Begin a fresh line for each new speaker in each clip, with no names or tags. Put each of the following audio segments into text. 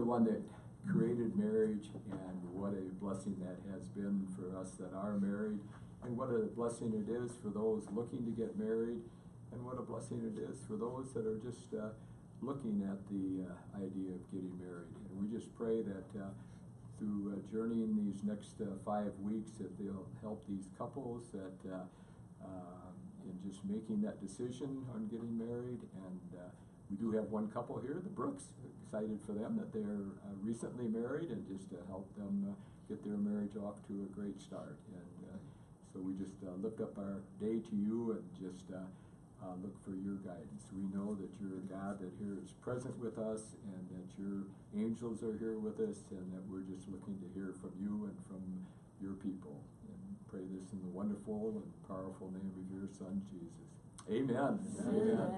one that created marriage, and what a blessing that has been for us that are married, and what a blessing it is for those looking to get married, and what a blessing it is for those that are just looking at the idea of getting married. And we just pray that through journeying these next 5 weeks, that they'll help these couples that in just making that decision on getting married. And we do have one couple here, the Brooks. Excited for them that they're recently married, and just to help them get their marriage off to a great start. And so we just lift up our day to you, and just look for your guidance. We know that you're a God that here is present with us, and that your angels are here with us, and that we're just looking to hear from you and from your people. And pray this in the wonderful and powerful name of your Son, Jesus. Amen.
Amen.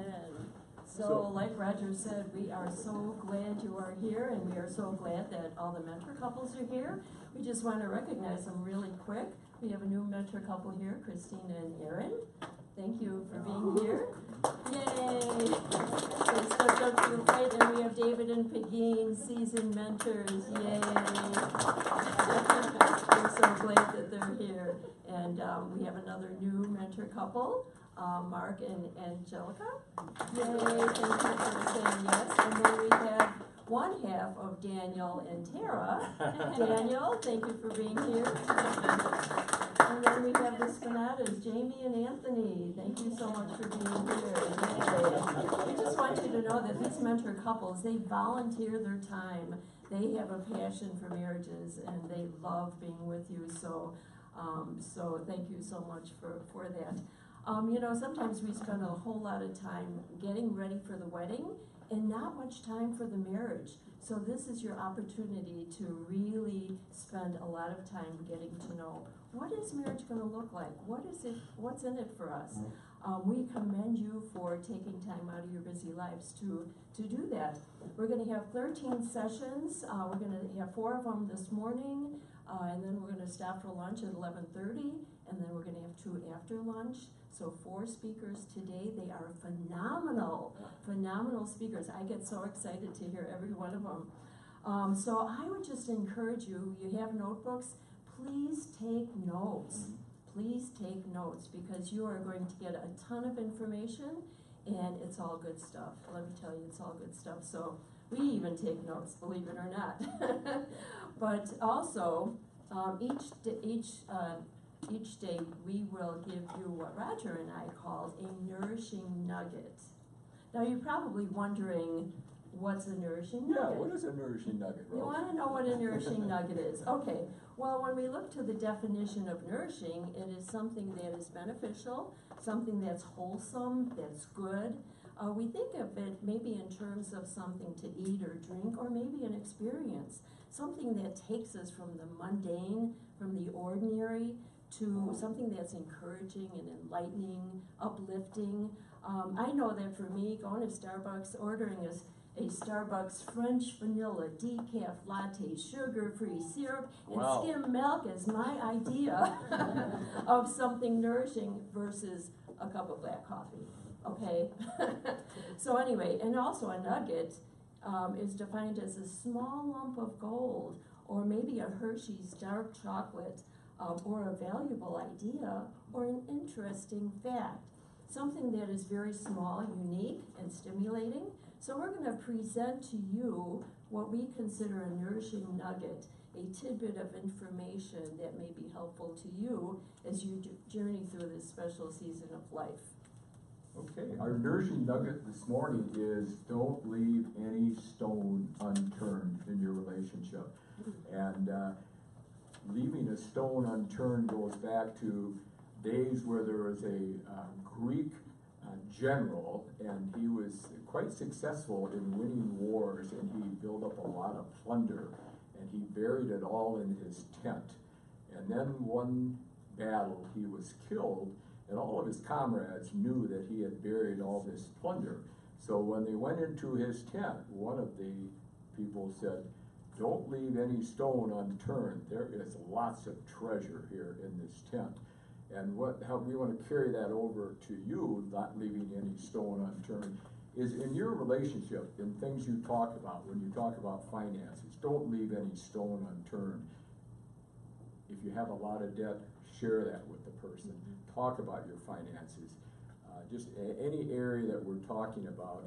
So, like Roger said, we are so glad you are here, and we are so glad that all the mentor couples are here. We just want to recognize them really quick. We have a new mentor couple here, Christina and Aaron. Thank you for being here. Yay! They stepped up to the plate, and we have David and Pegeen, seasoned mentors. Yay! We're so glad that they're here. And we have another new mentor couple, Mark and Angelica. Yay! Thank you for saying yes. And then we have one half of Daniel and Tara. Daniel, thank you for being here. And then we have the Spinatas, Jamie and Anthony. Thank you so much for being here. Yay. We just want you to know that these mentor couples, they volunteer their time. They have a passion for marriages, and they love being with you. So thank you so much for that. You know, sometimes we spend a whole lot of time getting ready for the wedding and not much time for the marriage. So this is your opportunity to really spend a lot of time getting to know, what is marriage going to look like? What is it? What's in it for us? We commend you for taking time out of your busy lives to do that. We're going to have 13 sessions. We're going to have 4 of them this morning, and then we're going to stop for lunch at 11:30, and then we're going to have 2 after lunch. So 4 speakers today. They are phenomenal speakers. I get so excited to hear every one of them. So I would just encourage you, you have notebooks, please take notes. Please take notes, because you are going to get a ton of information, and it's all good stuff. Let me tell you, it's all good stuff. So we even take notes, believe it or not. But also, each day we will give you what Roger and I called a nourishing nugget. Now you're probably wondering, what's a nourishing nugget?
Yeah, what is a nourishing nugget, Rose?
You want to know what a nourishing nugget is? Okay, well, when we look to the definition of nourishing, it is something that is beneficial, something that's wholesome, that's good. We think of it maybe in terms of something to eat or drink, or maybe an experience, something that takes us from the mundane, from the ordinary, to something that's encouraging and enlightening, uplifting. I know that for me, going to Starbucks, ordering a Starbucks French vanilla decaf latte, sugar-free syrup, and skim milk is my idea of something nourishing versus a cup of black coffee, okay? So anyway, and also a nugget is defined as a small lump of gold, or maybe a Hershey's dark chocolate, or a valuable idea, or an interesting fact. Something that is very small, unique, and stimulating. So we're going to present to you what we consider a nourishing nugget, a tidbit of information that may be helpful to you as you journey through this special season of life.
Okay, our nourishing nugget this morning is, don't leave any stone unturned in your relationship. And leaving a stone unturned goes back to days where there was a Greek general, and he was quite successful in winning wars, and he built up a lot of plunder, and he buried it all in his tent. And then one battle, he was killed, and all of his comrades knew that he had buried all this plunder. So when they went into his tent, one of the people said, "Don't leave any stone unturned. There is lots of treasure here in this tent." And how we want to carry that over to you, not leaving any stone unturned. is in your relationship, in things you talk about, when you talk about finances, don't leave any stone unturned. If you have a lot of debt, share that with the person. Talk about your finances. Just any area that we're talking about,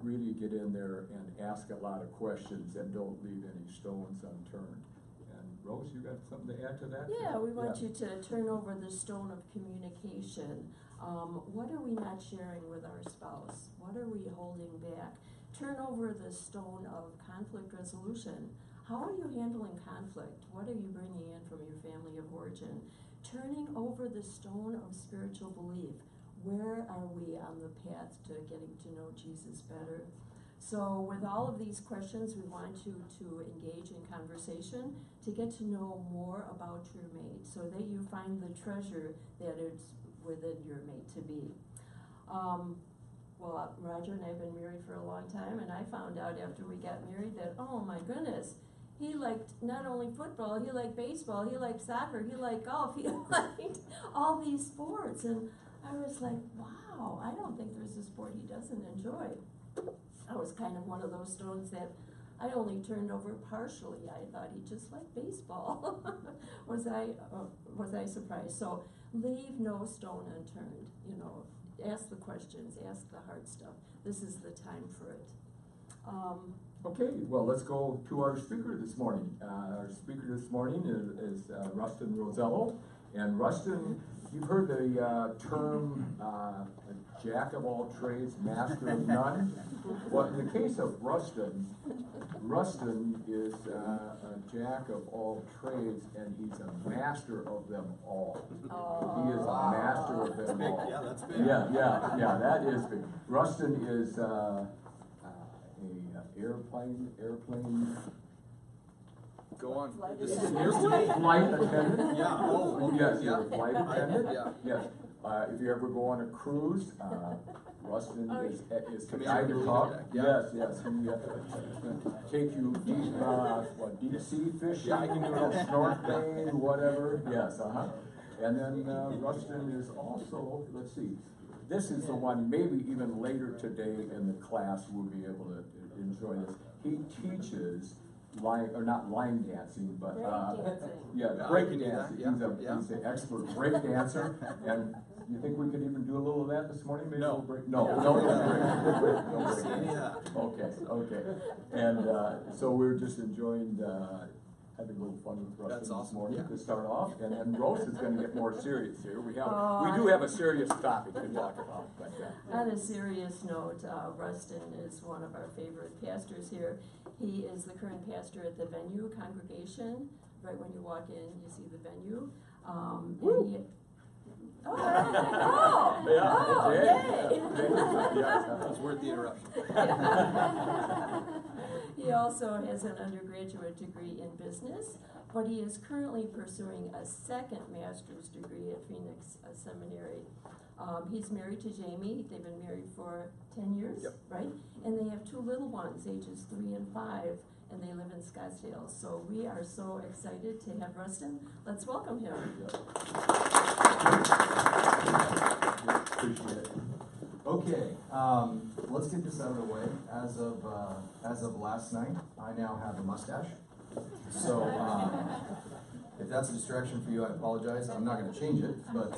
really get in there and ask a lot of questions and don't leave any stones unturned. And Rose, you got something to add to that?
Yeah, we want you to turn over the stone of communication. What are we not sharing with our spouse? What are we holding back? Turn over the stone of conflict resolution. How are you handling conflict? What are you bringing in from your family of origin? Turning over the stone of spiritual belief. Where are we on the path to getting to know Jesus better? So with all of these questions, we want you to engage in conversation to get to know more about your mate so that you find the treasure that is within your mate to be. Well, Roger and I have been married for a long time, and I found out after we got married that, oh my goodness, he liked not only football, he liked baseball, he liked soccer, he liked golf, he liked all these sports. And I was like, wow, I don't think there's a sport he doesn't enjoy. I was kind of one of those stones that I only turned over partially. I thought he just liked baseball. Was I surprised? So leave no stone unturned. You know, ask the questions, ask the hard stuff. This is the time for it.
Okay, well, let's go to our speaker this morning. Our speaker this morning is Rustin Rosello. And Rustin, you've heard the term jack of all trades, master of none. Well, in the case of Rustin is a jack of all trades, and he's a master of them all. He is a master of them all.
Yeah, that's big.
Yeah, that is big. Rustin is airplane.
Go on.
Flight
This is
attendant.
news to me.
Flight attendant.
Yeah, oh, okay,
Yes,
yeah.
you're a flight attendant.
Yeah.
Yes. If you ever go on a cruise, Rustin is the
Commander
guy to
of the
talk.
deck, yeah.
Yes. He take you deep sea fishing,
Yeah, I can do it all.
snorkeling, whatever. Yes, And then Rustin is also, let's see, this is the one, maybe even later today in the class we'll be able to enjoy this. He teaches not line dancing, but
Breakdancing.
break
I can do that,
dancing.
yeah.
He's an expert break dancer, and you think we could even do a little of that this morning? Maybe
No.
we'll break. No, no break.
Don't see any of that.
Okay. And so we're just enjoying having a little fun with Rustin
That's
this
awesome,
morning
yeah.
to start off, and then Rose is going to get more serious here. We
Oh,
do have a serious topic to talk about, but
On a serious note, Rustin is one of our favorite pastors here. He is the current pastor at the Venue congregation. Right when you walk in, you see the Venue.
It's worth the interruption.
He also has an undergraduate degree in business, but he is currently pursuing a second master's degree at Phoenix Seminary. He's married to Jamie. They've been married for 10 years,
Yep.
right? And they have two little ones, ages 3 and 5, and they live in Scottsdale. So we are so excited to have Rustin. Let's welcome him.
appreciate it.
Okay, let's get this out of the way. As of last night, I now have a mustache. So, if that's a distraction for you, I apologize. I'm not going to change it, but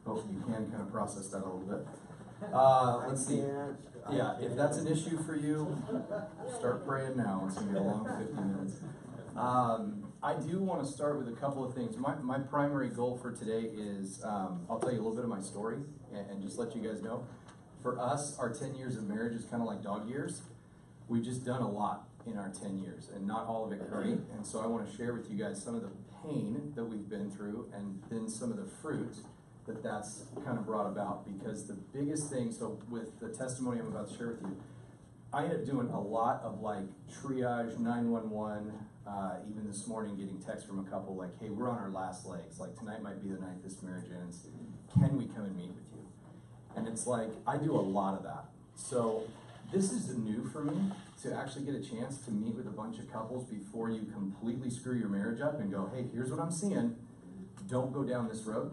hope you can kind of process that a little bit. Let's see. Yeah, if that's an issue for you, start praying now. It's going to be a long 15 minutes. I do want to start with a couple of things. My primary goal for today is, I'll tell you a little bit of my story and just let you guys know. For us, our 10 years of marriage is kind of like dog years. We've just done a lot in our 10 years and not all of it great. And so I want to share with you guys some of the pain that we've been through and then some of the fruit that's kind of brought about. Because the biggest thing, so with the testimony I'm about to share with you, I ended up doing a lot of like triage, 911, even this morning getting texts from a couple like, hey, we're on our last legs. Like tonight might be the night this marriage ends. Can we come and meet with you? And it's like, I do a lot of that. So this is new for me to actually get a chance to meet with a bunch of couples before you completely screw your marriage up and go, hey, here's what I'm seeing. Don't go down this road.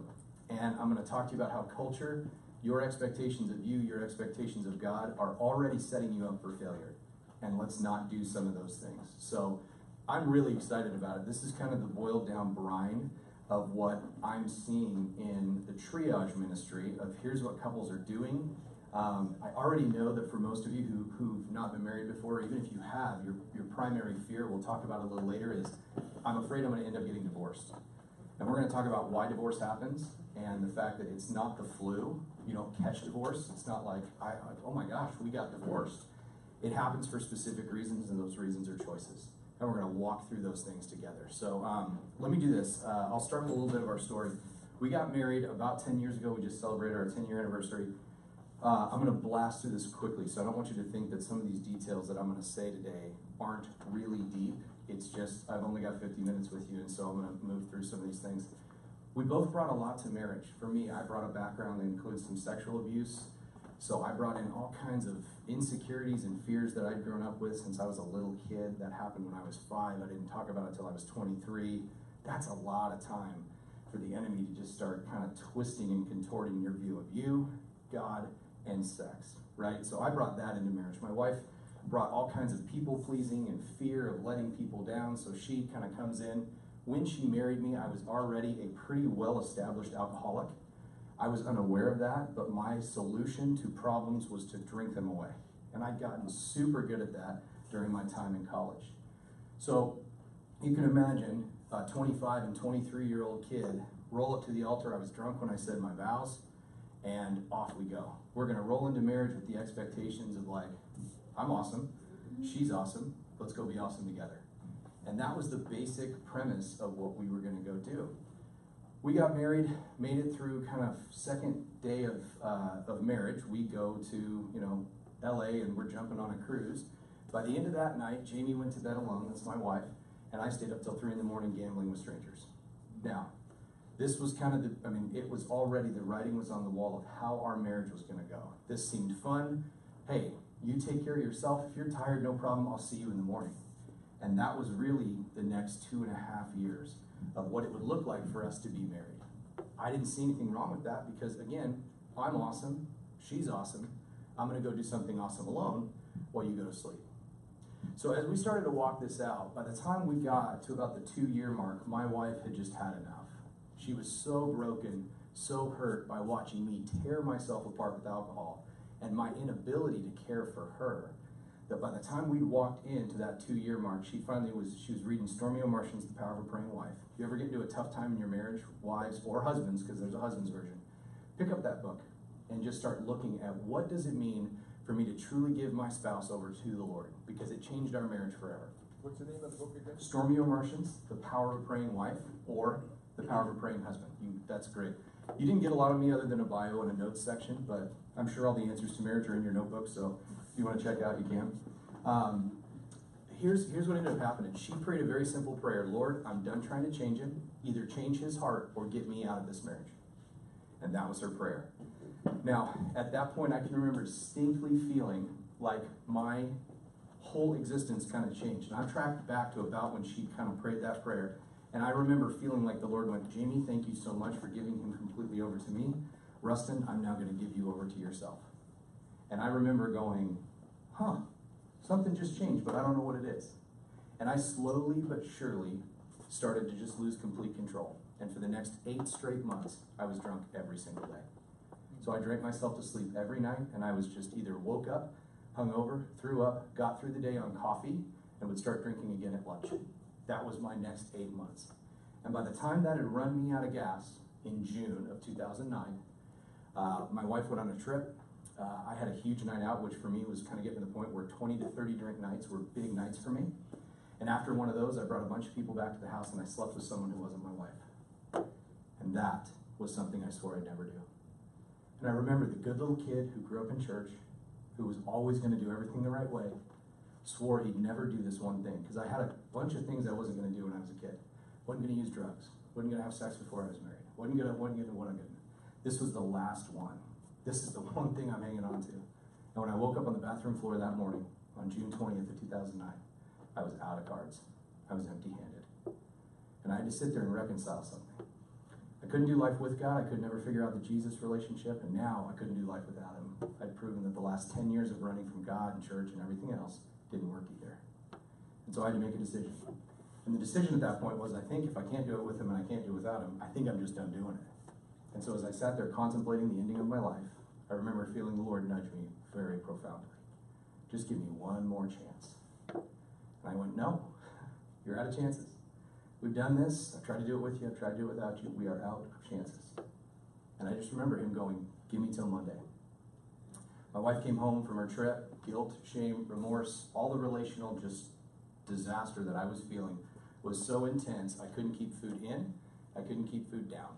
And I'm going to talk to you about how culture your expectations of you, your expectations of God are already setting you up for failure. And let's not do some of those things. So I'm really excited about it. This is kind of the boiled down brine of what I'm seeing in the triage ministry of here's what couples are doing. I already know that for most of you who've not been married before, even if you have, your primary fear, we'll talk about it a little later, is I'm afraid I'm going to end up getting divorced. And we're going to talk about why divorce happens and the fact that it's not the flu. You don't catch divorce. It's not like, oh my gosh, we got divorced. It happens for specific reasons, and those reasons are choices. And we're going to walk through those things together. So let me do this. I'll start with a little bit of our story. We got married about 10 years ago. We just celebrated our 10-year anniversary. I'm going to blast through this quickly, so I don't want you to think that some of these details that I'm going to say today aren't really deep. It's just, I've only got 50 minutes with you, and so I'm going to move through some of these things. We both brought a lot to marriage. For me, I brought a background that includes some sexual abuse. So I brought in all kinds of insecurities and fears that I'd grown up with since I was a little kid. That happened when I was 5. I didn't talk about it until I was 23. That's a lot of time for the enemy to just start kind of twisting and contorting your view of you, God, and sex, right? So I brought that into marriage. My wife brought all kinds of people-pleasing and fear of letting people down, so she kind of comes in. When she married me, I was already a pretty well-established alcoholic. I was unaware of that, but my solution to problems was to drink them away. And I'd gotten super good at that during my time in college. So you can imagine a 25 and 23-year-old kid roll up to the altar. I was drunk when I said my vows, and off we go. We're gonna roll into marriage with the expectations of like, I'm awesome, she's awesome, let's go be awesome together. And that was the basic premise of what we were gonna go do. We got married, made it through kind of second day of marriage. We go to, LA, and we're jumping on a cruise. By the end of that night, Jamie went to bed alone, that's my wife, and I stayed up till 3 in the morning gambling with strangers. Now, this was kind of it was already, the writing was on the wall of how our marriage was gonna go. This seemed fun. Hey, you take care of yourself. If you're tired, no problem, I'll see you in the morning. And that was really the next 2.5 years of what it would look like for us to be married. I didn't see anything wrong with that because, again, I'm awesome, she's awesome, I'm gonna go do something awesome alone while you go to sleep. So as we started to walk this out, by the time we got to about the 2-year mark, my wife had just had enough. She was so broken, so hurt by watching me tear myself apart with alcohol and my inability to care for her, that by the time we walked into that 2-year mark, she was reading Stormy O'Martian's The Power of a Praying Wife. If you ever get into a tough time in your marriage, wives or husbands, because there's a husband's version, pick up that book and just start looking at what does it mean for me to truly give my spouse over to the Lord, because it changed our marriage forever.
What's the name of the book again?
Stormy O'Martian's The Power of a Praying Wife, or The Power of a Praying Husband. That's great. You didn't get a lot of me other than a bio and a notes section, but I'm sure all the answers to marriage are in your notebook, so if you want to check it out, you can. Here's what ended up happening. She prayed a very simple prayer. Lord, I'm done trying to change him. Either change his heart or get me out of this marriage. And that was her prayer. Now, at that point, I can remember distinctly feeling like my whole existence kind of changed. And I tracked back to about when she kind of prayed that prayer. And I remember feeling like the Lord went, Jamie, thank you so much for giving him completely over to me. Rustin, I'm now going to give you over to yourself. And I remember going, something just changed, but I don't know what it is. And I slowly but surely started to just lose complete control. And for the next 8 straight months, I was drunk every single day. So I drank myself to sleep every night, and I was just either woke up, hungover, threw up, got through the day on coffee, and would start drinking again at lunch. That was my next 8 months. And by the time that had run me out of gas in June of 2009, my wife went on a trip. I had a huge night out, which for me was kind of getting to the point where 20 to 30 drink nights were big nights for me. And after one of those, I brought a bunch of people back to the house and I slept with someone who wasn't my wife. And that was something I swore I'd never do. And I remember the good little kid who grew up in church, who was always going to do everything the right way, swore he'd never do this one thing. Because I had a bunch of things I wasn't going to do when I was a kid. Wasn't going to use drugs. Wasn't going to have sex before I was married. Wasn't going to. This was the last one. This is the one thing I'm hanging on to. And when I woke up on the bathroom floor that morning, on June 20th of 2009, I was out of cards. I was empty-handed. And I had to sit there and reconcile something. A couldn't do life with God. I could never figure out the Jesus relationship, and now I couldn't do life without him. I'd proven that the last 10 years of running from God and church and everything else didn't work either. And so I had to make a decision. And the decision at that point was, I think if I can't do it with him and I can't do it without him, I think I'm just done doing it. And so as I sat there contemplating the ending of my life, I remember feeling the Lord nudge me very profoundly. Just give me one more chance. And I went, no, you're out of chances. We've done this. I've tried to do it with you. I've tried to do it without you. We are out of chances. And I just remember him going, give me till Monday. My wife came home from her trip, guilt, shame, remorse, all the relational just disaster that I was feeling was so intense, I couldn't keep food in, I couldn't keep food down.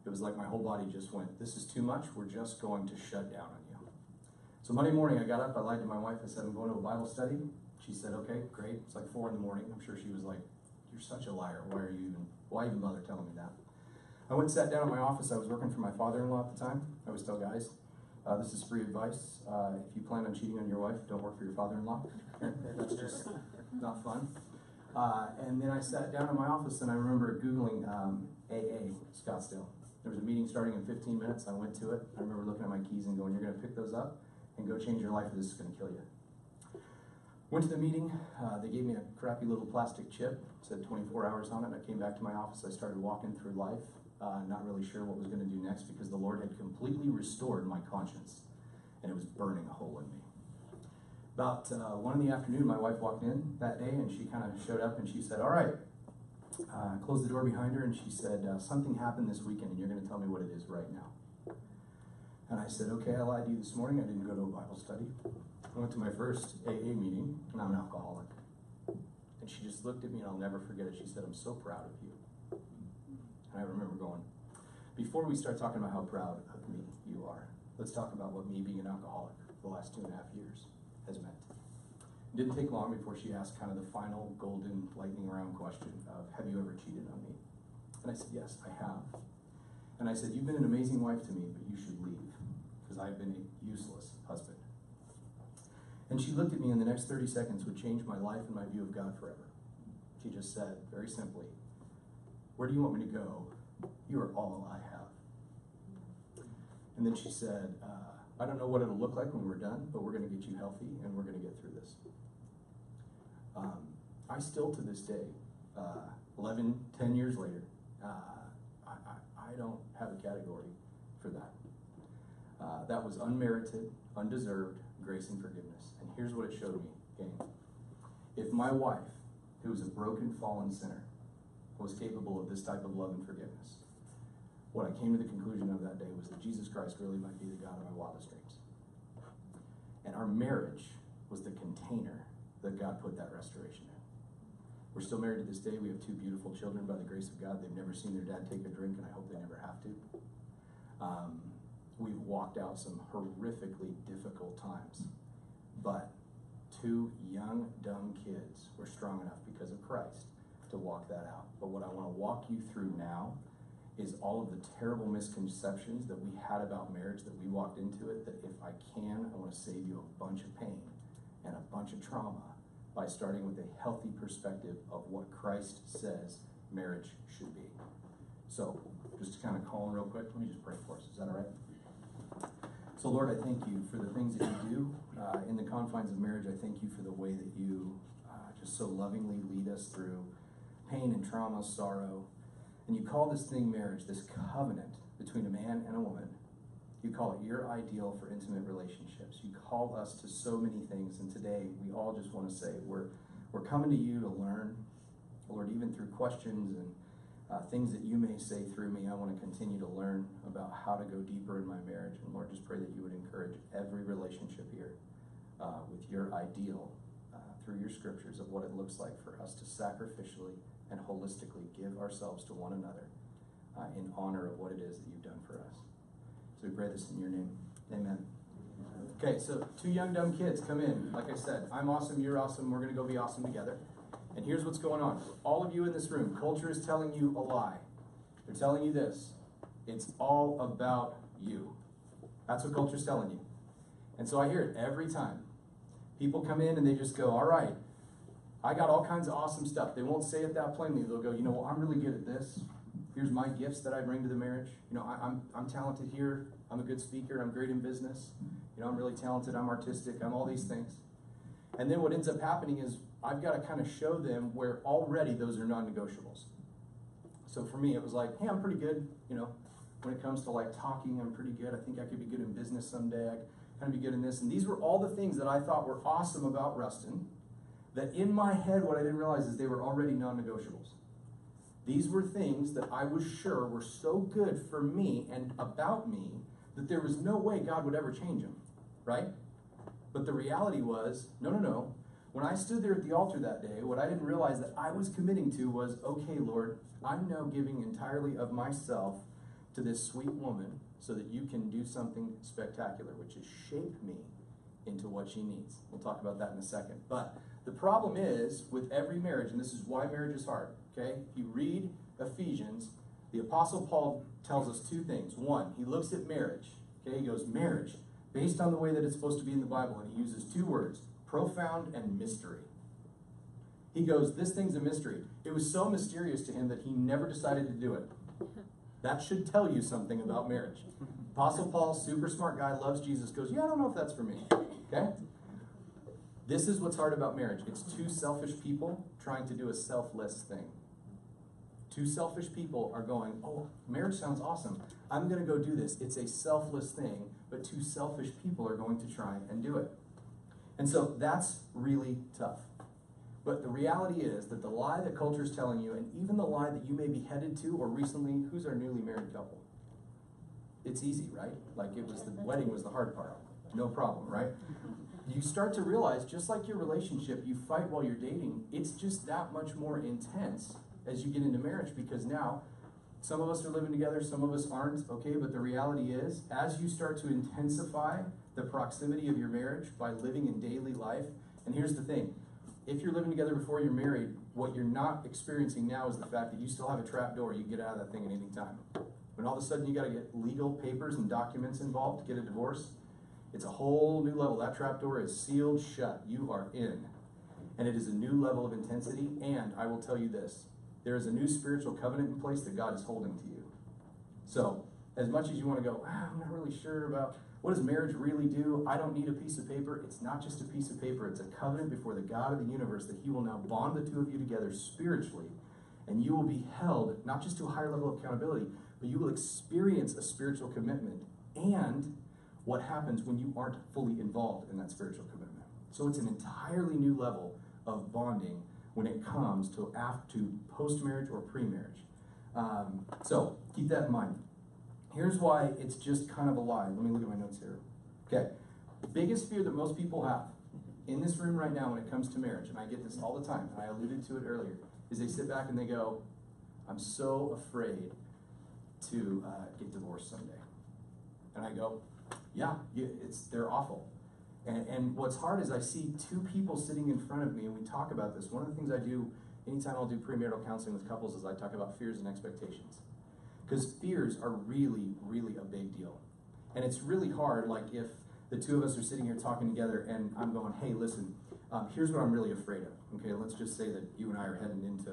It was like my whole body just went, this is too much, we're just going to shut down on you. So Monday morning I got up, I lied to my wife, I said, I'm going to a Bible study. She said, okay, great. It's like 4 in the morning. I'm sure she was like, you're such a liar, why even bother telling me that? I went and sat down in my office. I was working for my father-in-law at the time. I always tell guys, this is free advice. If you plan on cheating on your wife, don't work for your father-in-law. That's just not fun. And then I sat down in my office and I remember Googling AA Scottsdale. There was a meeting starting in 15 minutes. I went to it. I remember looking at my keys and going, you're going to pick those up and go change your life or this is going to kill you. Went to the meeting. They gave me a crappy little plastic chip. It said 24 hours on it. I came back to my office. I started walking through life, not really sure what was going to do next because the Lord had completely restored my conscience and it was burning a hole in me. About 1 in the afternoon, my wife walked in that day and she kind of showed up and she said, all right, closed the door behind her and she said, something happened this weekend and you're going to tell me what it is right now. And I said, okay, I lied to you this morning. I didn't go to a Bible study. I went to my first AA meeting and I'm an alcoholic. And she just looked at me and I'll never forget it. She said, I'm so proud of you. And I remember going, before we start talking about how proud of me you are, let's talk about what me being an alcoholic for the last 2.5 years has meant. It didn't take long before she asked kind of the final golden lightning round question of, have you ever cheated on me? And I said, yes, I have. And I said, you've been an amazing wife to me, but you should leave because I've been a useless husband. And she looked at me and the next 30 seconds would change my life and my view of God forever. She just said, very simply, where do you want me to go? You are all I have. And then she said, I don't know what it'll look like when we're done, but we're going to get you healthy and we're going to get through this. I still to this day, 10 years later, I don't have a category for that. That was unmerited, undeserved grace and forgiveness. And here's what it showed me, gang. If my wife, who was a broken, fallen sinner, was capable of this type of love and forgiveness, what I came to the conclusion of that day was that Jesus Christ really might be the God of my wildest dreams. And our marriage was the container that God put that restoration in. We're still married to this day. We have 2 beautiful children by the grace of God. They've never seen their dad take a drink, and I hope they never have to. We've walked out some horrifically difficult times, but 2 young, dumb kids were strong enough because of Christ to walk that out. But what I want to walk you through now is all of the terrible misconceptions that we had about marriage, that we walked into it, that if I can, I want to save you a bunch of pain and a bunch of trauma by starting with a healthy perspective of what Christ says marriage should be. So, just to kind of call in real quick, let me just pray for us. Is that all right? So Lord, I thank you for the things that you do in the confines of marriage. I thank you for the way that you just so lovingly lead us through pain and trauma, sorrow. And you call this thing marriage, this covenant between a man and a woman. You call it your ideal for intimate relationships. You call us to so many things. And today we all just want to say we're coming to you to learn. Lord, even through questions and things that you may say through me, I want to continue to learn about how to go deeper in my marriage. And Lord, just pray that you would encourage every relationship here with your ideal through your scriptures of what it looks like for us to sacrificially and holistically give ourselves to one another in honor of what it is that you've done for us. So we pray this in your name. Amen. Okay, so 2 young, dumb kids come in. Like I said, I'm awesome, you're awesome, we're going to go be awesome together. And here's what's going on. All of you in this room, culture is telling you a lie. They're telling you this. It's all about you. That's what culture's telling you. And so I hear it every time. People come in and they just go, all right, I got all kinds of awesome stuff. They won't say it that plainly. They'll go, you know, well, I'm really good at this. here's my gifts that I bring to the marriage. You know, I'm talented here. I'm a good speaker. I'm great in business. You know, I'm really talented. I'm artistic. I'm all these things. And then what ends up happening is I've got to kind of show them where already those are non-negotiables. So for me, it was like, hey, I'm pretty good. You know, when it comes to like talking, I'm pretty good. I think I could be good in business someday. I kind of be good in this. And these were all the things that I thought were awesome about Rustin, that in my head, what I didn't realize is they were already non-negotiables. These were things that I was sure were so good for me and about me that there was no way God would ever change them, right? But the reality was, no. When I stood there at the altar that day, what I didn't realize that I was committing to was, okay, Lord, I'm now giving entirely of myself to this sweet woman so that you can do something spectacular, which is shape me into what she needs. We'll talk about that in a second. But the problem is with every marriage, and this is why marriage is hard, okay? If you read Ephesians, the Apostle Paul tells us two things. One, he looks at marriage, okay? He goes, marriage, based on the way that it's supposed to be in the Bible, and he uses two words, profound and mystery. He goes, this thing's a mystery. It was so mysterious to him that he never decided to do it. That should tell you something about marriage. Apostle Paul, super smart guy, loves Jesus, goes, yeah, I don't know if that's for me, okay? This is what's hard about marriage. It's two selfish people trying to do a selfless thing. Two selfish people are going, oh, marriage sounds awesome. I'm going to go do this. It's a selfless thing, but two selfish people are going to try and do it. And so that's really tough. But the reality is that the lie that culture is telling you, and even the lie that you may be headed to, or recently, who's our newly married couple? It's easy, right? Like it was the wedding was the hard part. No problem, right? You start to realize, just like your relationship, you fight while you're dating, it's just that much more intense as you get into marriage, because now some of us are living together, some of us aren't, okay? But the reality is, as you start to intensify the proximity of your marriage by living in daily life, and here's the thing, if you're living together before you're married, what you're not experiencing now is the fact that you still have a trap door. You can get out of that thing at any time. When all of a sudden you got to get legal papers and documents involved to get a divorce, it's a whole new level. That trap door is sealed shut. You are in. And it is a new level of intensity. And I will tell you this, there is a new spiritual covenant in place that God is holding to you. So as much as you want to go, I'm not really sure about what does marriage really do? I don't need a piece of paper. It's not just a piece of paper. It's a covenant before the God of the universe that he will now bond the two of you together spiritually. And you will be held not just to a higher level of accountability, but you will experience a spiritual commitment and what happens when you aren't fully involved in that spiritual commitment. So it's an entirely new level of bonding when it comes to post-marriage or pre-marriage. So keep that in mind. Here's why it's just kind of a lie. Let me look at my notes here. Okay, the biggest fear that most people have in this room right now when it comes to marriage, and I get this all the time, and I alluded to it earlier, is they sit back and they go, I'm so afraid to get divorced someday. And I go, yeah, they're awful. And what's hard is I see two people sitting in front of me, and we talk about this. One of the things I do anytime I'll do premarital counseling with couples is I talk about fears and expectations. Because fears are really, really a big deal. And it's really hard, like if the two of us are sitting here talking together and I'm going, hey, listen, here's what I'm really afraid of. Okay, let's just say that you and I are heading into,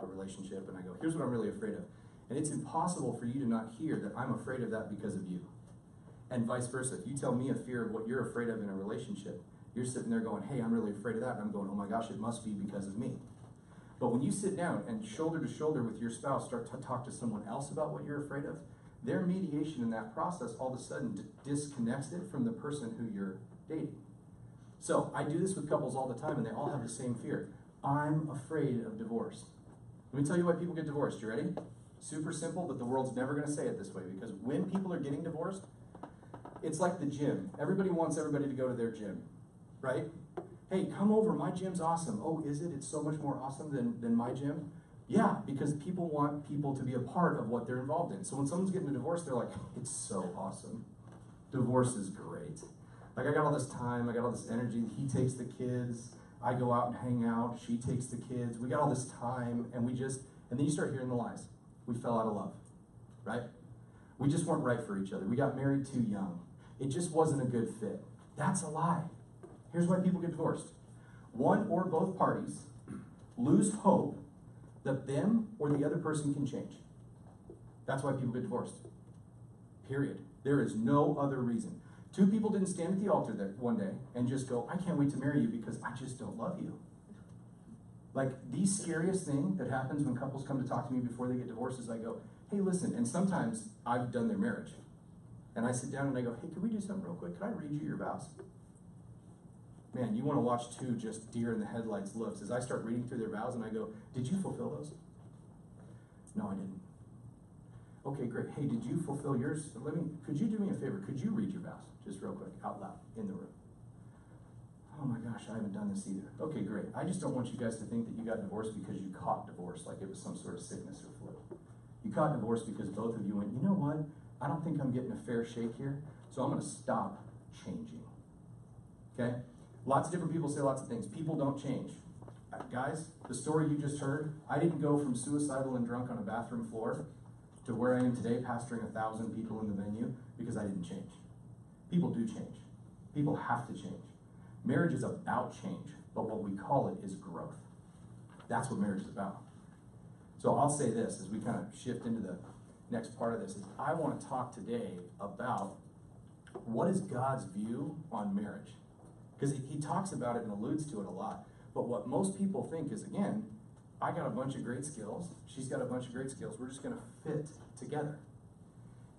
a relationship, and I go, here's what I'm really afraid of. And it's impossible for you to not hear that I'm afraid of that because of you. And vice versa. If you tell me a fear of what you're afraid of in a relationship, you're sitting there going, hey, I'm really afraid of that. And I'm going, oh my gosh, it must be because of me. But when you sit down and shoulder to shoulder with your spouse start to talk to someone else about what you're afraid of, their mediation in that process all of a sudden disconnects it from the person who you're dating. So I do this with couples all the time, and they all have the same fear. I'm afraid of divorce. Let me tell you why people get divorced. You ready? Super simple, but the world's never going to say it this way, because when people are getting divorced, it's like the gym. Everybody wants everybody to go to their gym, right? Hey, come over, my gym's awesome. Oh, is it? It's so much more awesome than my gym? Yeah, because people want people to be a part of what they're involved in. So when someone's getting a divorce, they're like, it's so awesome. Divorce is great. Like, I got all this time, I got all this energy. He takes the kids, I go out and hang out, she takes the kids. We got all this time, and then you start hearing the lies. We fell out of love, right? We just weren't right for each other. We got married too young. It just wasn't a good fit. That's a lie. Here's why people get divorced. One or both parties lose hope that them or the other person can change. That's why people get divorced. Period. There is no other reason. Two people didn't stand at the altar that one day and just go, I can't wait to marry you because I just don't love you. Like, the scariest thing that happens when couples come to talk to me before they get divorced is I go, hey, listen, and sometimes I've done their marriage. And I sit down and I go, hey, can we do something real quick? Can I read you your vows? Man, you want to watch two just deer in the headlights looks as I start reading through their vows and I go, did you fulfill those? No, I didn't. Okay, great. Hey, did you fulfill yours? Could you do me a favor? Could you read your vows? Just real quick, out loud, in the room. Oh my gosh, I haven't done this either. Okay, great. I just don't want you guys to think that you got divorced because you caught divorce, like it was some sort of sickness or flu. You caught divorce because both of you went, you know what? I don't think I'm getting a fair shake here, so I'm going to stop changing. Okay? Lots of different people say lots of things. People don't change. Guys, the story you just heard, I didn't go from suicidal and drunk on a bathroom floor to where I am today, pastoring 1,000 people in the venue, because I didn't change. People do change. People have to change. Marriage is about change, but what we call it is growth. That's what marriage is about. So I'll say this as we kind of shift into the next part of this, is I want to talk today about what is God's view on marriage. Because he talks about it and alludes to it a lot. But what most people think is, again, I got a bunch of great skills. She's got a bunch of great skills. We're just going to fit together.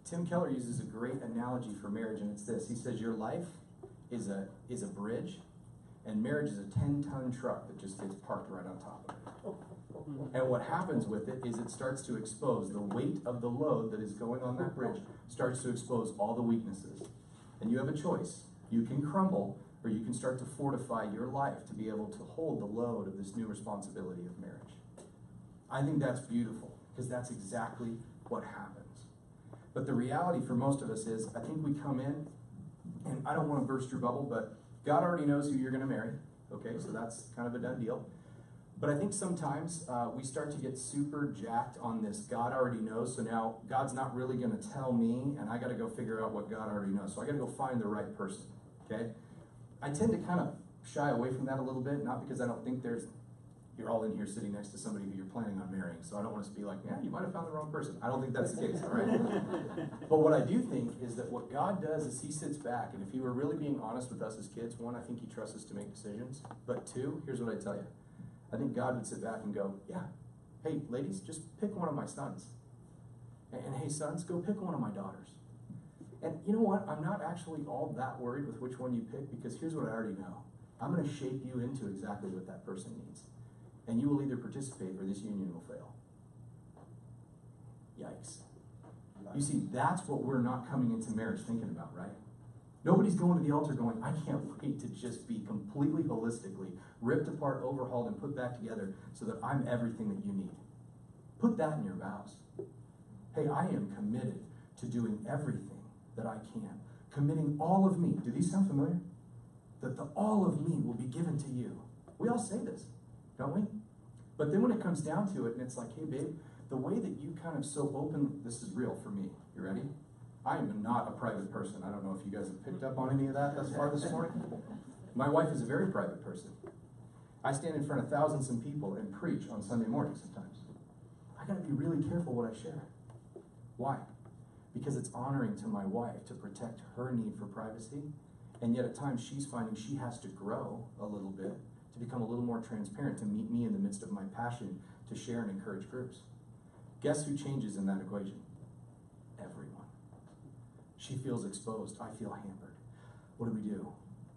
Tim Keller uses a great analogy for marriage, and it's this. He says, your life is a bridge, and marriage is a 10-ton truck that just gets parked right on top of it. And what happens with it is it starts to expose the weight of the load that is going on that bridge, starts to expose all the weaknesses. And you have a choice. You can crumble, or you can start to fortify your life to be able to hold the load of this new responsibility of marriage. I think that's beautiful, because that's exactly what happens. But the reality for most of us is, I think we come in, and I don't want to burst your bubble, but God already knows who you're going to marry. Okay, so that's kind of a done deal. But I think sometimes we start to get super jacked on this God already knows, so now God's not really going to tell me, and I got to go figure out what God already knows. So I got to go find the right person, okay? I tend to kind of shy away from that a little bit, not because I don't think you're all in here sitting next to somebody who you're planning on marrying, so I don't want us to be like, yeah, you might have found the wrong person. I don't think that's the case, all right? But what I do think is that what God does is he sits back, and if he were really being honest with us as kids, one, I think he trusts us to make decisions, but two, here's what I tell you. I think God would sit back and go, yeah, hey, ladies, just pick one of my sons. And hey, sons, go pick one of my daughters. And you know what? I'm not actually all that worried with which one you pick, because here's what I already know. I'm going to shape you into exactly what that person needs. And you will either participate or this union will fail. Yikes. You see, that's what we're not coming into marriage thinking about, right? Nobody's going to the altar going, I can't wait to just be completely holistically ripped apart, overhauled, and put back together so that I'm everything that you need. Put that in your vows. Hey, I am committed to doing everything that I can. Committing all of me. Do these sound familiar? That the all of me will be given to you. We all say this, don't we? But then when it comes down to it, and it's like, hey, babe, the way that you kind of so open, this is real for me. You ready? I am not a private person. I don't know if you guys have picked up on any of that thus far this morning. My wife is a very private person. I stand in front of thousands of people and preach on Sunday mornings sometimes. I got to be really careful what I share. Why? Because it's honoring to my wife to protect her need for privacy, and yet at times she's finding she has to grow a little bit to become a little more transparent, to meet me in the midst of my passion to share and encourage groups. Guess who changes in that equation? Everyone. She feels exposed. I feel hampered. What do?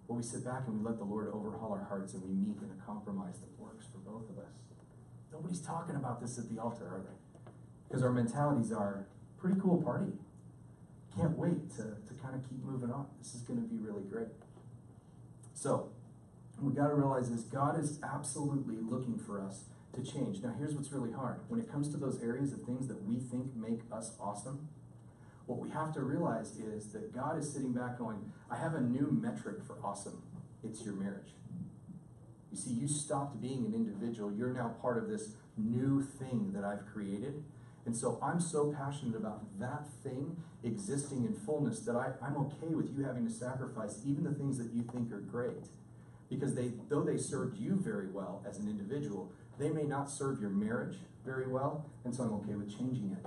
Well, we sit back and we let the Lord overhaul our hearts, and we meet in a compromise that works for both of us. Nobody's talking about this at the altar, are they? Because our mentalities are, pretty cool party. Can't wait to kind of keep moving on. This is going to be really great. So, what we've got to realize is God is absolutely looking for us to change. Now, here's what's really hard. When it comes to those areas of things that we think make us awesome, what we have to realize is that God is sitting back going, I have a new metric for awesome. It's your marriage. You see, you stopped being an individual. You're now part of this new thing that I've created. And so I'm so passionate about that thing existing in fullness that I'm okay with you having to sacrifice even the things that you think are great. Because though they served you very well as an individual, they may not serve your marriage very well, and so I'm okay with changing it.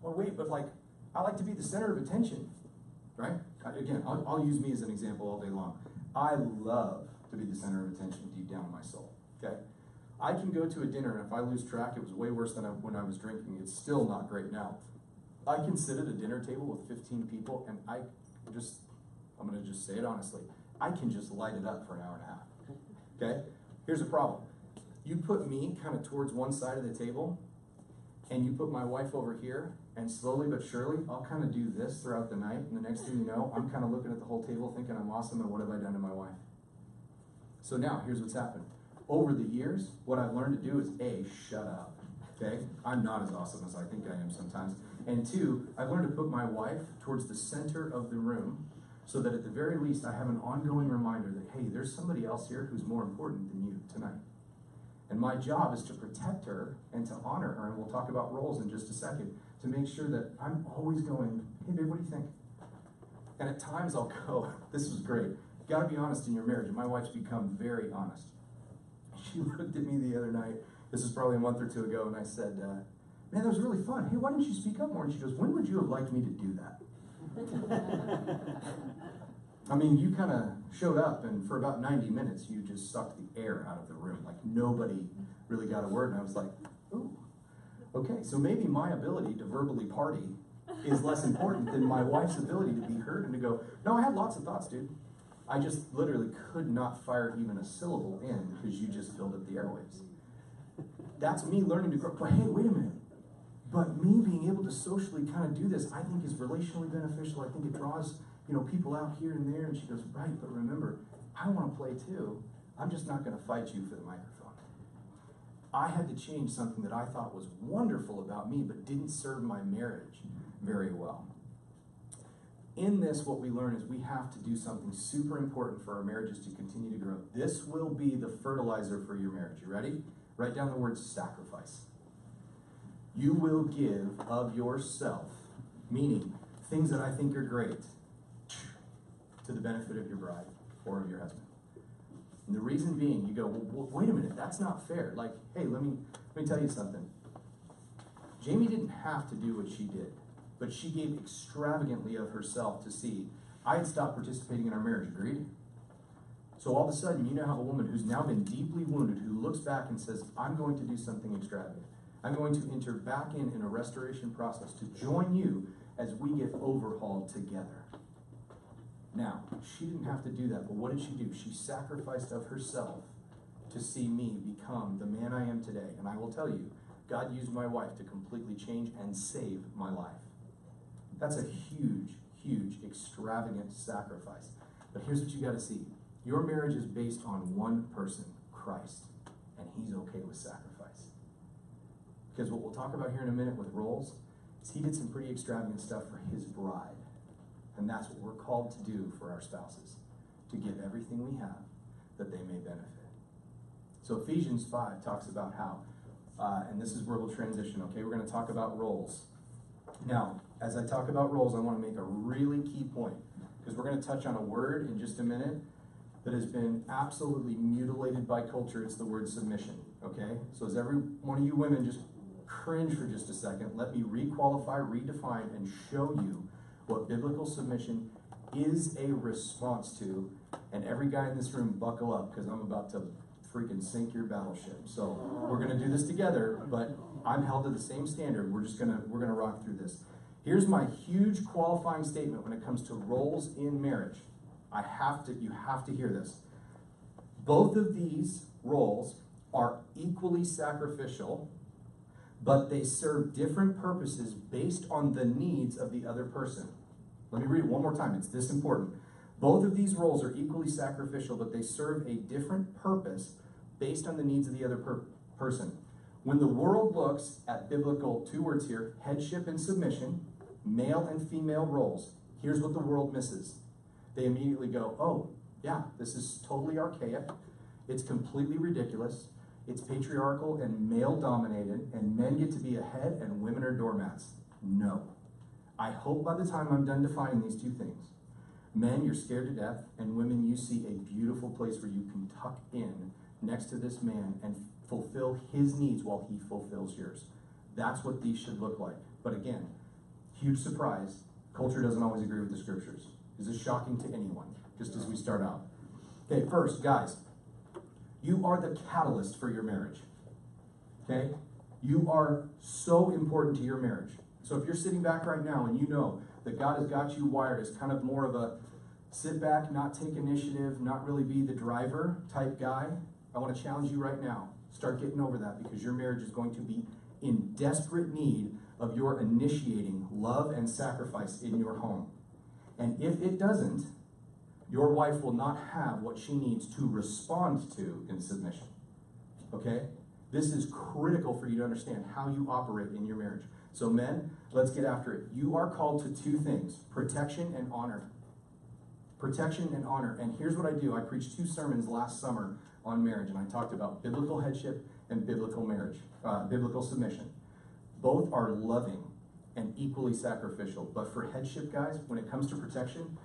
well, wait, but like, I like to be the center of attention, right? Again, I'll use me as an example all day long. I love to be the center of attention deep down in my soul, okay? I can go to a dinner, and if I lose track, it was way worse than when I was drinking. It's still not great now. I can sit at a dinner table with 15 people, and I'm going to just say it honestly, I can just light it up for an hour and a half, okay? Here's the problem. You put me kind of towards one side of the table, and you put my wife over here, and slowly but surely, I'll kind of do this throughout the night, and the next thing you know, I'm kind of looking at the whole table thinking I'm awesome, and what have I done to my wife? So now, here's what's happened. Over the years, what I've learned to do is A, shut up, okay? I'm not as awesome as I think I am sometimes. And two, I've learned to put my wife towards the center of the room so that at the very least I have an ongoing reminder that, hey, there's somebody else here who's more important than you tonight. And my job is to protect her and to honor her, and we'll talk about roles in just a second, to make sure that I'm always going, hey babe, what do you think? And at times I'll go, this was great. You gotta be honest in your marriage, and my wife's become very honest. She looked at me the other night, this was probably a month or two ago, and I said, man, that was really fun. Hey, why didn't you speak up more? And she goes, when would you have liked me to do that? I mean, you kind of showed up, and for about 90 minutes, you just sucked the air out of the room. Like, nobody really got a word, and I was like, ooh, okay, so maybe my ability to verbally party is less important than my wife's ability to be heard and to go, no, I had lots of thoughts, dude. I just literally could not fire even a syllable in because you just filled up the airwaves. That's me learning to grow. But hey, wait a minute. But me being able to socially kind of do this, I think is relationally beneficial. I think it draws, people out here and there. And she goes, right, but remember, I want to play too. I'm just not going to fight you for the microphone. I had to change something that I thought was wonderful about me, but didn't serve my marriage very well. In this, what we learn is we have to do something super important for our marriages to continue to grow. This will be the fertilizer for your marriage. You ready? Write down the word sacrifice. You will give of yourself, meaning things that I think are great, to the benefit of your bride or of your husband. And the reason being, you go, well, wait a minute, that's not fair. Like, hey, let me tell you something. Jamie didn't have to do what she did, but she gave extravagantly of herself to see. I had stopped participating in our marriage, agreed? So all of a sudden, you now have a woman who's now been deeply wounded, who looks back and says, I'm going to do something extravagant. I'm going to enter back in a restoration process to join you as we get overhauled together. Now, she didn't have to do that, but what did she do? She sacrificed of herself to see me become the man I am today. And I will tell you, God used my wife to completely change and save my life. That's a huge, huge, extravagant sacrifice. But here's what you got to see. Your marriage is based on one person, Christ, and he's okay with sacrifice. Because what we'll talk about here in a minute with roles is he did some pretty extravagant stuff for his bride. And that's what we're called to do for our spouses, to give everything we have that they may benefit. So Ephesians 5 talks about how, and this is where we'll transition, okay? We're going to talk about roles. Now, as I talk about roles, I want to make a really key point, because we're going to touch on a word in just a minute that has been absolutely mutilated by culture. It's the word submission, okay? So as every one of you women just cringe for just a second, let me requalify, redefine, and show you what biblical submission is a response to. And every guy in this room, buckle up, because I'm about to freaking sink your battleship. So we're going to do this together, but I'm held to the same standard. We're going to rock through this. Here's my huge qualifying statement when it comes to roles in marriage. You have to hear this. Both of these roles are equally sacrificial, but they serve different purposes based on the needs of the other person. Let me read it one more time. It's this important. Both of these roles are equally sacrificial, but they serve a different purpose based on the needs of the other person. When the world looks at biblical, two words here, headship and submission, male and female roles, here's what the world misses. They immediately go, oh, yeah, this is totally archaic. It's completely ridiculous. It's patriarchal and male-dominated, and men get to be ahead and women are doormats. No. I hope by the time I'm done defining these two things, men, you're scared to death, and women, you see a beautiful place where you can tuck in next to this man and fulfill his needs while he fulfills yours. That's what these should look like. But again, Huge surprise. Culture doesn't always agree with the scriptures. Is this shocking to anyone? Just as we start out. Okay, first, guys, you are the catalyst for your marriage. Okay? You are so important to your marriage. So if you're sitting back right now and you know that God has got you wired as kind of more of a sit back, not take initiative, not really be the driver type guy, I want to challenge you right now. Start getting over that, because your marriage is going to be in desperate need of your initiating love and sacrifice in your home. And if it doesn't, your wife will not have what she needs to respond to in submission. Okay? This is critical for you to understand how you operate in your marriage. So men, let's get after it. You are called to two things: protection and honor. Protection and honor. And here's what I do. I preached 2 sermons last summer on marriage, and I talked about biblical headship and biblical marriage, biblical submission. Both are loving and equally sacrificial. But for headship, guys, when it comes to protection,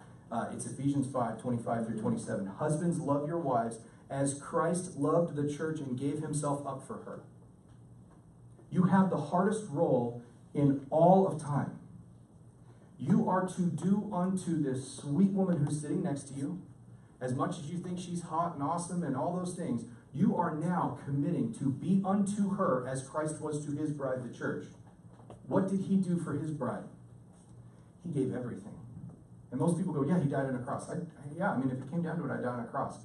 it's Ephesians 5:25-27. Husbands, love your wives as Christ loved the church and gave himself up for her. You have the hardest role in all of time. You are to do unto this sweet woman who's sitting next to you, as much as you think she's hot and awesome and all those things, you are now committing to be unto her as Christ was to his bride, the church. What did he do for his bride? He gave everything. And most people go, yeah, he died on a cross. If it came down to it, I died on a cross.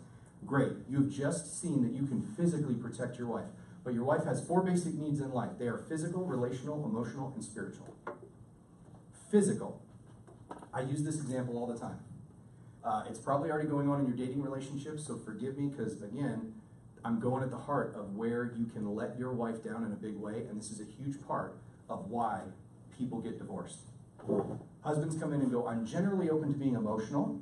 Great. You've just seen that you can physically protect your wife. But your wife has 4 basic needs in life. They are physical, relational, emotional, and spiritual. Physical. I use this example all the time. It's probably already going on in your dating relationship, so forgive me, because again, I'm going at the heart of where you can let your wife down in a big way, and this is a huge part of why people get divorced. Husbands come in and go, I'm generally open to being emotional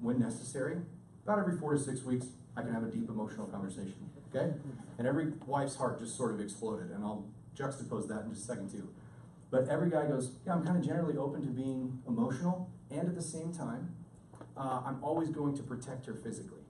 when necessary. About every 4 to 6 weeks, I can have a deep emotional conversation, okay? And every wife's heart just sort of exploded, and I'll juxtapose that in just a second too. But every guy goes, yeah, I'm kind of generally open to being emotional, and at the same time, I'm always going to protect her physically.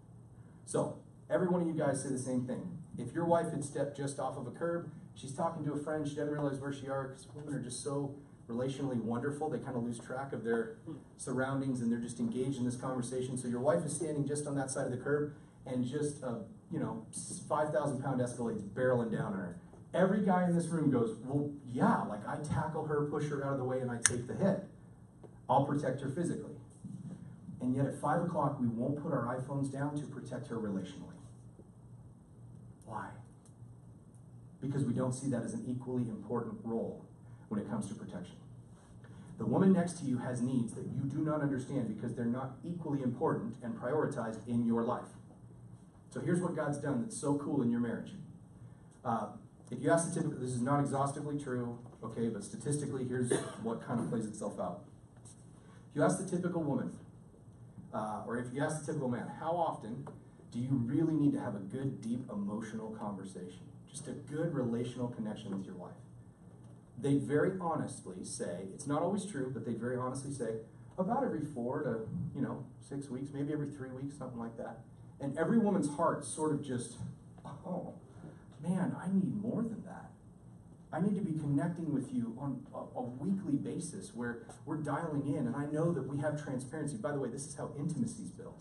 So, every one of you guys say the same thing. If your wife had stepped just off of a curb, she's talking to a friend, she doesn't realize where she are, because women are just so relationally wonderful, they kind of lose track of their surroundings, and they're just engaged in this conversation. So your wife is standing just on that side of the curb, and just a 5,000-pound Escalade's barreling down on her. Every guy in this room goes, well, yeah, like I tackle her, push her out of the way, and I take the hit. I'll protect her physically. And yet at 5 o'clock, we won't put our iPhones down to protect her relationally. Why? Because we don't see that as an equally important role when it comes to protection. The woman next to you has needs that you do not understand because they're not equally important and prioritized in your life. So here's what God's done that's so cool in your marriage. If you ask the typical, this is not exhaustively true, okay, but statistically, here's what kind of plays itself out. If you ask the typical woman, or if you ask the typical man, how often do you really need to have a good, deep, emotional conversation? Just a good relational connection with your wife. They very honestly say, it's not always true, but they very honestly say, about every 4 to 6 weeks, maybe every 3 weeks, something like that. And every woman's heart sort of just, oh, man, I need more than that. I need to be connecting with you on a weekly basis where we're dialing in, and I know that we have transparency. By the way, this is how intimacy is built.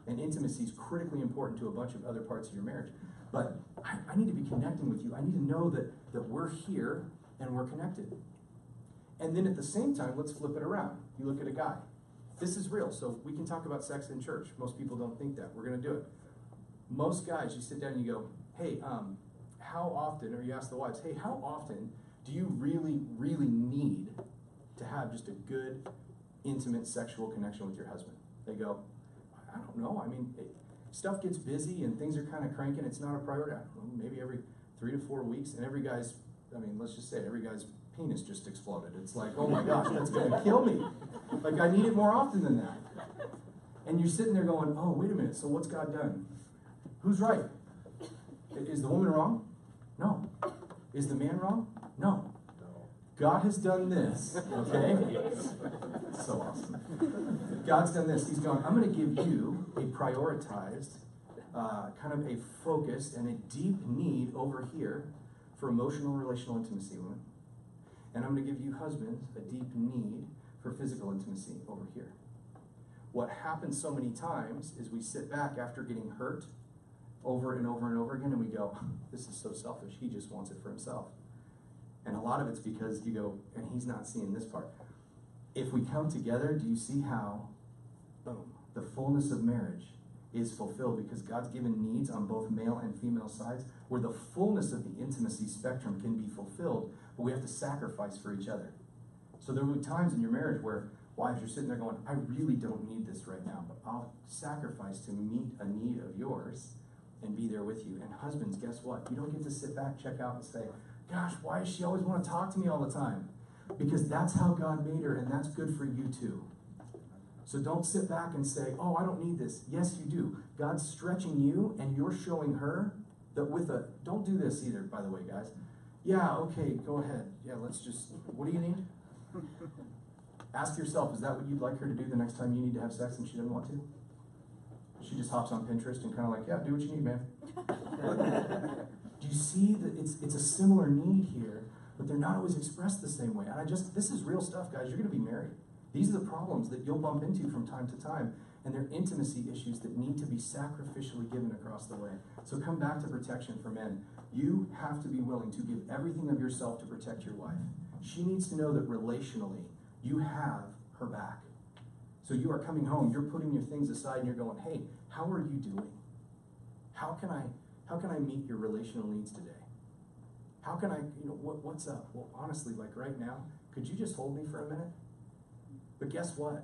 And intimacy is critically important to a bunch of other parts of your marriage. But I need to be connecting with you. I need to know that we're here and we're connected. And then at the same time, let's flip it around. You look at a guy. This is real, so we can talk about sex in church. Most people don't think that. We're going to do it. Most guys, you sit down and you go, hey, how often, or you ask the wives, hey, how often do you really, really need to have just a good, intimate sexual connection with your husband? They go, I don't know. I mean, stuff gets busy and things are kind of cranking. It's not a priority. Well, maybe every 3 to 4 weeks, and every guy's, let's just say it, every guy's penis just exploded. It's like, oh my gosh, that's going to kill me. Like, I need it more often than that. And you're sitting there going, oh, wait a minute, so what's God done? Who's right? Is the woman wrong? No. Is the man wrong? No. God has done this, okay? So awesome. God's done this. He's gone, I'm going to give you a prioritized, kind of a focused and a deep need over here for emotional relational intimacy, woman. And I'm going to give you husbands a deep need for physical intimacy over here. What happens so many times is we sit back after getting hurt over and over and over again, and we go, this is so selfish. He just wants it for himself. And a lot of it's because you go, and he's not seeing this part. If we come together, do you see how, boom, the fullness of marriage is fulfilled because God's given needs on both male and female sides where the fullness of the intimacy spectrum can be fulfilled, but we have to sacrifice for each other. So there will be times in your marriage where wives, you're sitting there going, I really don't need this right now, but I'll sacrifice to meet a need of yours and be there with you. And husbands, guess what? You don't get to sit back, check out, and say, gosh, why does she always want to talk to me all the time? Because that's how God made her, and that's good for you too. So don't sit back and say, oh, I don't need this. Yes, you do. God's stretching you, and you're showing her that don't do this either, by the way, guys. Yeah, okay, go ahead. Yeah, what do you need? Ask yourself, is that what you'd like her to do the next time you need to have sex and she doesn't want to? She just hops on Pinterest and kind of like, yeah, do what you need, man. Do you see that it's a similar need here, but they're not always expressed the same way? And this is real stuff, guys. You're going to be married. These are the problems that you'll bump into from time to time, and they're intimacy issues that need to be sacrificially given across the way. So come back to protection for men. You have to be willing to give everything of yourself to protect your wife. She needs to know that relationally, you have her back. So you are coming home, you're putting your things aside, and you're going, hey, how are you doing? How can I meet your relational needs today? How can I, what's up? Well, honestly, like right now, could you just hold me for a minute? But guess what?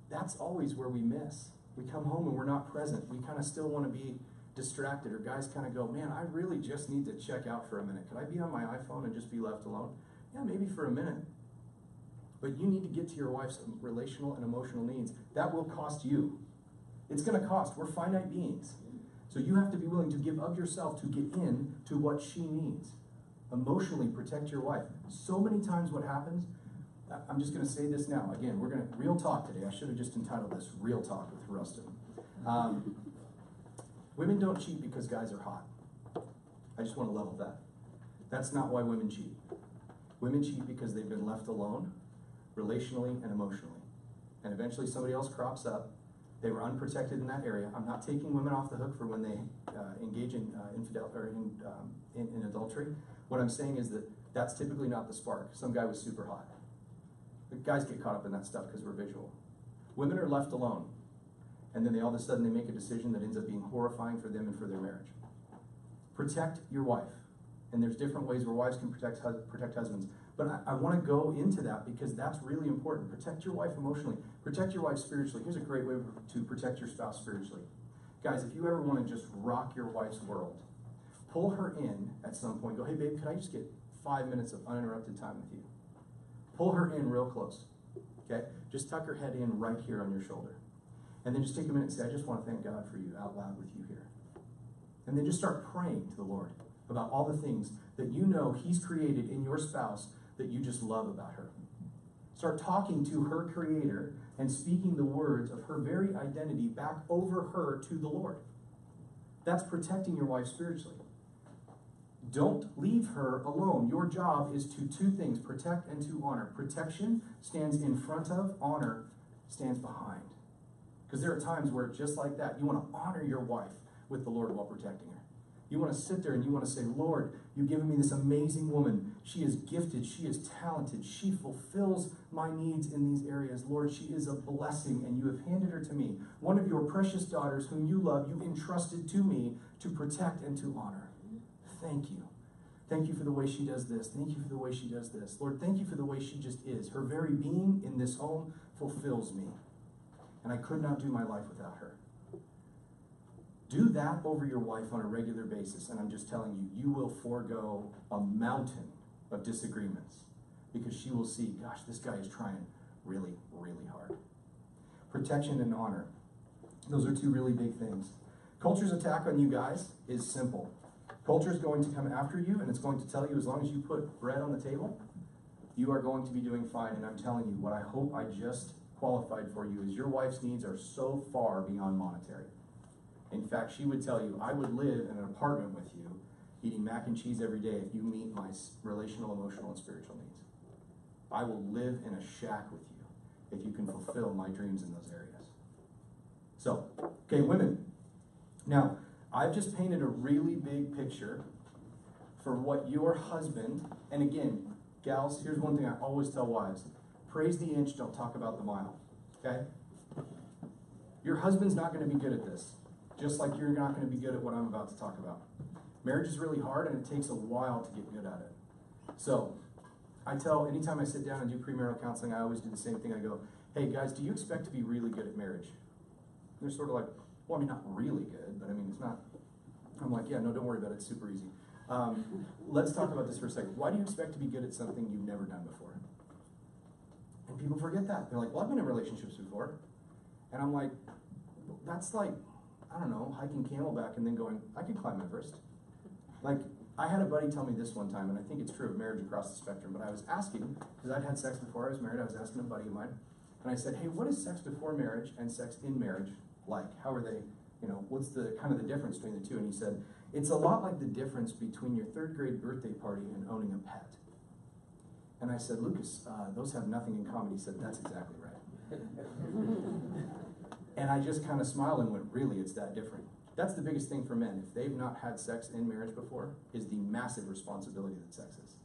That's always where we miss. We come home and we're not present. We kind of still want to be distracted, or guys kind of go, man, I really just need to check out for a minute. Could I be on my iPhone and just be left alone? Yeah, maybe for a minute. But you need to get to your wife's relational and emotional needs. That will cost you. It's going to cost. We're finite beings. So you have to be willing to give of yourself to get in to what she needs. Emotionally protect your wife. So many times what happens, I'm just going to say this now. Again, we're going to, real talk today. I should have just entitled this Real Talk with Rustin. Women don't cheat because guys are hot. I just want to level that. That's not why women cheat. Women cheat because they've been left alone, relationally and emotionally. And eventually somebody else crops up. They were unprotected in that area. I'm not taking women off the hook for when they engage in infidelity or in adultery. What I'm saying is that that's typically not the spark. Some guy was super hot. The guys get caught up in that stuff because we're visual. Women are left alone, and then all of a sudden they make a decision that ends up being horrifying for them and for their marriage. Protect your wife. And there's different ways where wives can protect husbands. But I want to go into that because that's really important. Protect your wife emotionally. Protect your wife spiritually. Here's a great way to protect your spouse spiritually. Guys, if you ever want to just rock your wife's world, pull her in at some point. Go, hey, babe, could I just get 5 minutes of uninterrupted time with you? Pull her in real close. Okay? Just tuck her head in right here on your shoulder. And then just take a minute and say, I just want to thank God for you out loud with you here. And then just start praying to the Lord about all the things that you know He's created in your spouse that you just love about her. Start talking to her Creator and speaking the words of her very identity back over her to the Lord. That's protecting your wife spiritually. Don't leave her alone. Your job is to two things, protect and to honor. Protection stands in front of, honor stands behind. Because there are times where just like that, you want to honor your wife with the Lord while protecting her. You want to sit there and you want to say, Lord, you've given me this amazing woman. She is gifted. She is talented. She fulfills my needs in these areas. Lord, she is a blessing, and you have handed her to me. One of your precious daughters whom you love, you entrusted to me to protect and to honor. Thank you. Thank you for the way she does this. Thank you for the way she does this. Lord, thank you for the way she just is. Her very being in this home fulfills me. And I could not do my life without her. Do that over your wife on a regular basis, and I'm just telling you, you will forego a mountain of disagreements because she will see, gosh, this guy is trying really, really hard. Protection and honor. Those are two really big things. Culture's attack on you guys is simple. Culture is going to come after you, and it's going to tell you as long as you put bread on the table, you are going to be doing fine. And I'm telling you, what I hope I just qualified for you is your wife's needs are so far beyond monetary. In fact, she would tell you, I would live in an apartment with you, eating mac and cheese every day if you meet my relational, emotional, and spiritual needs. I will live in a shack with you if you can fulfill my dreams in those areas. So, okay, women. Now, I've just painted a really big picture for what your husband, and again, gals, here's one thing I always tell wives. Praise the inch, don't talk about the mile, okay? Your husband's not gonna be good at this, just like you're not gonna be good at what I'm about to talk about. Marriage is really hard and it takes a while to get good at it. So, I tell, anytime I sit down and do premarital counseling, I always do the same thing. I go, hey guys, do you expect to be really good at marriage? And they're sort of like, well, I mean, not really good, but I mean, it's not. I'm like, yeah, no, don't worry about it, it's super easy. Let's talk about this for a second. Why do you expect to be good at something you've never done before? And people forget that. They're like, well, I've been in relationships before. And I'm like, that's like, I don't know, hiking Camelback and then going, I can climb Everest. Like, I had a buddy tell me this one time, and I think it's true of marriage across the spectrum, but I was asking, because I'd had sex before I was married, I was asking a buddy of mine, and I said, hey, what is sex before marriage and sex in marriage like? How are they, what's the kind of the difference between the two? And he said, it's a lot like the difference between your 3rd grade birthday party and owning a pet. And I said, Lucas, those have nothing in common. He said, that's exactly right. And I just kind of smiled and went, really, it's that different. That's the biggest thing for men. If they've not had sex in marriage before, is the massive responsibility that sex is.